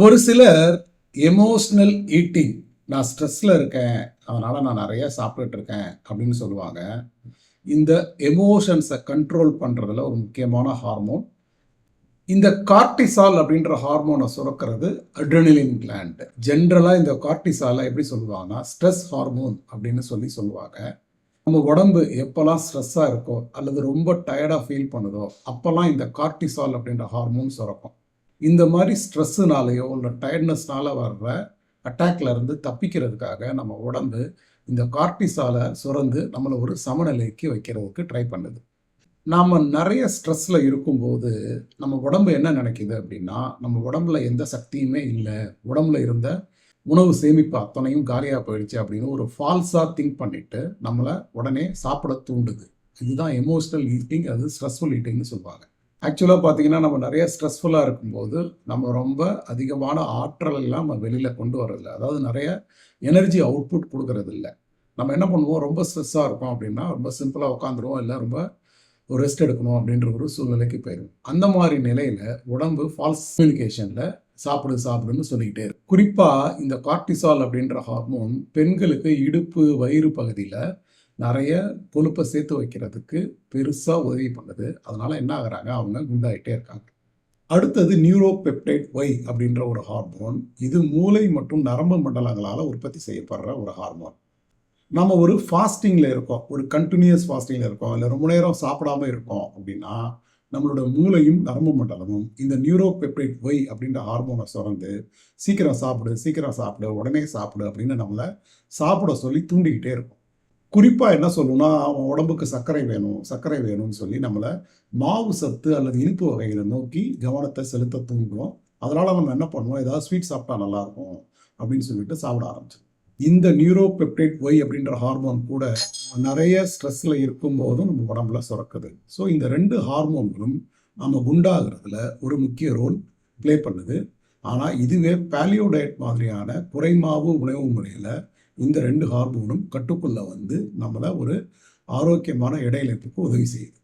ஒரு சிலர் emotional eating, நான் ஸ்ட்ரெஸ்ல இருக்கேன், அதனால நான் நிறைய சாப்பிட்டுட்டு இருக்கேன் அப்படின்னு சொல்லுவாங்க. இந்த எமோஷன்ஸை கண்ட்ரோல் பண்றதுல ஒரு முக்கியமான ஹார்மோன் இந்த கார்டிசால் அப்படின்ற ஹார்மோனை சுரக்கிறது அட்ரினலின் கிளாண்ட். ஜென்ரலா இந்த கார்டிசாலை எப்படி சொல்லுவாங்கன்னா ஸ்ட்ரெஸ் ஹார்மோன் அப்படின்னு சொல்லுவாங்க. நம்ம உடம்பு எப்போல்லாம் ஸ்ட்ரெஸ்ஸாக இருக்கோ அல்லது ரொம்ப டயர்டாக ஃபீல் பண்ணுதோ அப்போல்லாம் இந்த கார்டிசால் அப்படின்ற ஹார்மோன் சுரக்கும். இந்த மாதிரி ஸ்ட்ரெஸ்ஸுனாலேயோ இல்லை டயர்ட்னஸ்னால வர்ற அட்டாக்ல இருந்து தப்பிக்கிறதுக்காக நம்ம உடம்பு இந்த கார்டிசாலை சுரந்து நம்மளை ஒரு சமநிலைக்கு வைக்கிறதுக்கு ட்ரை பண்ணுது. நாம் நிறைய ஸ்ட்ரெஸ்ஸில் இருக்கும்போது நம்ம உடம்பு என்ன நினைக்கிது அப்படின்னா, நம்ம உடம்புல எந்த சக்தியுமே இல்லை, உடம்புல இருந்த உணவு சேமிப்பு அத்தனையும் காலியாக போயிடுச்சு அப்படின்னு ஒரு ஃபால்ஸாக திங்க் பண்ணிட்டு நம்மளை உடனே சாப்பிட தூண்டுது. இதுதான் எமோஷ்னல் ஈட்டிங், அது ஸ்ட்ரெஸ்ஃபுல் ஈட்டிங்னு சொல்லுவாங்க. ஆக்சுவலாக பார்த்தீங்கன்னா நம்ம நிறைய ஸ்ட்ரெஸ்ஃபுல்லாக இருக்கும்போது நம்ம ரொம்ப அதிகமான ஆற்றல் எல்லாம் நம்ம வெளியில் கொண்டு வரதில்லை, அதாவது நிறைய எனர்ஜி அவுட்புட் கொடுக்கறது இல்லை. நம்ம என்ன பண்ணுவோம், ரொம்ப ஸ்ட்ரெஸ்ஸாக இருக்கோம் அப்படின்னா ரொம்ப சிம்பிளாக உட்காந்துருவோம், இல்லை ரொம்ப ஒரு ரெஸ்ட் எடுக்கணும் அப்படின்ற ஒரு சூழ்நிலைக்கு போயிடும். அந்த மாதிரி நிலையில் உடம்பு ஃபால்ஸ் கம்யூனிகேஷனில் சாப்பிடுன்னு சொல்லிக்கிட்டே இருக்கு. குறிப்பாக இந்த கார்டிசால் அப்படின்ற ஹார்மோன் பெண்களுக்கு இடுப்பு வயிறு பகுதியில் நிறைய கொழுப்பை சேர்த்து வைக்கிறதுக்கு பெருசாக உதவி பண்ணுது. அதனால என்ன ஆகுறாங்க, அவங்க குண்டாயிட்டே இருக்காங்க. அடுத்தது நியூரோபெப்டைட் ஒய் அப்படின்ற ஒரு ஹார்மோன். இது மூளை மற்றும் நரம்பு மண்டலங்களால் உற்பத்தி செய்யப்படுற ஒரு ஹார்மோன். நம்ம ஒரு ஃபாஸ்டிங்கில் இருக்கோம், ஒரு கண்டினியூஸ் ஃபாஸ்டிங்கில் இருக்கோம், இல்லை ரொம்ப நேரம் சாப்பிடாம இருக்கோம் அப்படின்னா நம்மளோட மூளையும் நரம்பு மண்டலமும் இந்த நியூரோபெப்டைட் ஒய் அப்படின்ற ஹார்மோனை சுரந்து சீக்கிரம் சாப்பிடு, உடனே சாப்பிடு அப்படின்னு நம்மளை சாப்பிட சொல்லி தூண்டிக்கிட்டே இருக்கும். குறிப்பாக என்ன சொல்லணும்னா, அவன் உடம்புக்கு சர்க்கரை வேணும்னு சொல்லி நம்மளை மாவு சத்து அல்லது இனிப்பு வகைகளை நோக்கி கவனத்தை செலுத்த தூண்டுவோம். அதனால் நம்ம என்ன பண்ணுவோம், ஏதாவது ஸ்வீட் சாப்பிட்டா நல்லாயிருக்கும் அப்படின்னு சொல்லிட்டு சாப்பிட ஆரம்பிச்சோம். இந்த நியூரோபெப்டைட் ஒய் அப்படின்ற ஹார்மோன் கூட நிறைய ஸ்ட்ரெஸ்ஸில் இருக்கும்போதும் நம்ம உடம்புல சுரக்குது. ஸோ இந்த ரெண்டு ஹார்மோன்களும் நம்ம குண்டாகிறதுல ஒரு முக்கிய ரோல் ப்ளே பண்ணுது. ஆனால் இதுவே பேலியோ டயட் மாதிரியான குறைமாவு உணவு முறையில் இந்த ரெண்டு ஹார்மோனும் கட்டுக்குள்ளே வந்து நம்மளை ஒரு ஆரோக்கியமான எடை இழப்புக்கு உதவி செய்யுது.